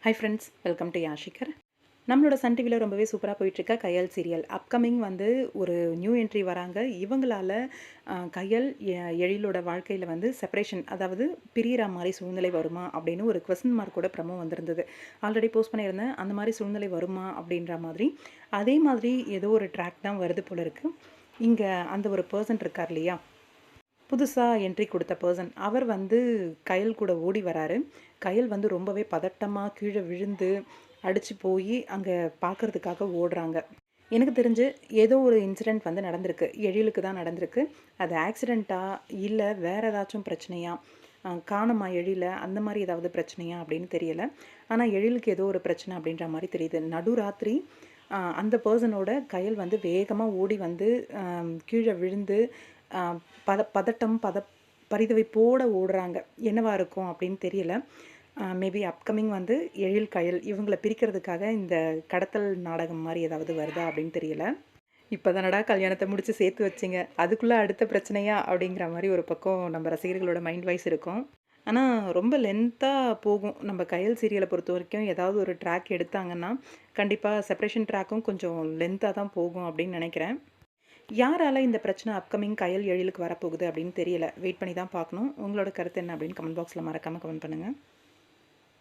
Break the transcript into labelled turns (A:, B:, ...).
A: Hi friends, welcome to யாஷிகர். நம்மளோட Sun டிவியில் ரொம்பவே சூப்பராக போயிட்டுருக்க கையல் சீரியல் அப்கமிங் வந்து ஒரு நியூ என்ட்ரி வராங்க. இவங்களால கையல் எழிலோட வாழ்க்கையில் வந்து செப்பரேஷன், அதாவது பிரியிற மாதிரி சூழ்நிலை வருமா அப்படின்னு ஒரு கொஸ்டின் மார்க்கோட ப்ரமோ வந்திருந்தது. ஆல்ரெடி போஸ்ட் பண்ணியிருந்தேன். அந்த மாதிரி சூழ்நிலை வருமா அப்படின்ற மாதிரி. அதே மாதிரி ஏதோ ஒரு ட்ராக் தான் வருது போல இருக்குது. இங்கே அந்த ஒரு பர்சன் இருக்கார் இல்லையா, புதுசாக என்ட்ரி கொடுத்த பர்சன், அவர் வந்து கயல் கூட ஓடி வராரு. கயல் வந்து ரொம்பவே பதட்டமாக கீழே விழுந்து அடித்து போய் அங்கே பார்க்குறதுக்காக ஓடுறாங்க. எனக்கு தெரிஞ்சு ஏதோ ஒரு இன்சிடெண்ட் வந்து நடந்திருக்கு. எழிலுக்கு தான் நடந்திருக்கு. அது ஆக்சிடெண்ட்டா இல்லை வேறு ஏதாச்சும் பிரச்சனையா, காணுமா எழில, அந்த மாதிரி ஏதாவது பிரச்சனையா அப்படின்னு தெரியலை. ஆனால் எழிலுக்கு ஏதோ ஒரு பிரச்சனை அப்படின்ற மாதிரி தெரியுது. நடுராத்திரி அந்த பர்சனோட கயல் வந்து வேகமாக ஓடி வந்து கீழே விழுந்து பதட்டம் பரிதவிப்போட ஓடுறாங்க. என்னவா இருக்கும் அப்படின்னு தெரியல. மேபி அப்கமிங் வந்து எழில் கயல் இவங்களை பிரிக்கிறதுக்காக இந்த கடத்தல் நாடகம் மாதிரி ஏதாவது வருதா அப்படின்னு தெரியல. இப்போ தானடா கல்யாணத்தை முடித்து சேர்த்து வச்சிங்க, அதுக்குள்ளே அடுத்த பிரச்சனையா அப்படிங்கிற மாதிரி ஒரு பக்கம் நம்ம ரசிகர்களோட மைண்ட் வாய்ஸ் இருக்கும். ஆனால் ரொம்ப லென்த்தாக போகும். நம்ம கயல் சீரியலை பொறுத்த வரைக்கும் ஏதாவது ஒரு ட்ராக் எடுத்தாங்கன்னா கண்டிப்பாக செப்பரேஷன் ட்ராக்கும் கொஞ்சம் லென்த்தாக தான் போகும் அப்படின்னு நினைக்கிறேன். யாரால இந்த பிரச்சனை அப்கமிங் கயல் எழிலுக்கு வரப்போகுது அப்படின்னு தெரியல. வெயிட் பண்ணி தான் பார்க்கணும். உங்களோட கருத்து என்ன அப்படின்னு கமெண்ட் பாக்ஸில் மறக்காமல் கமெண்ட் பண்ணுங்கள்.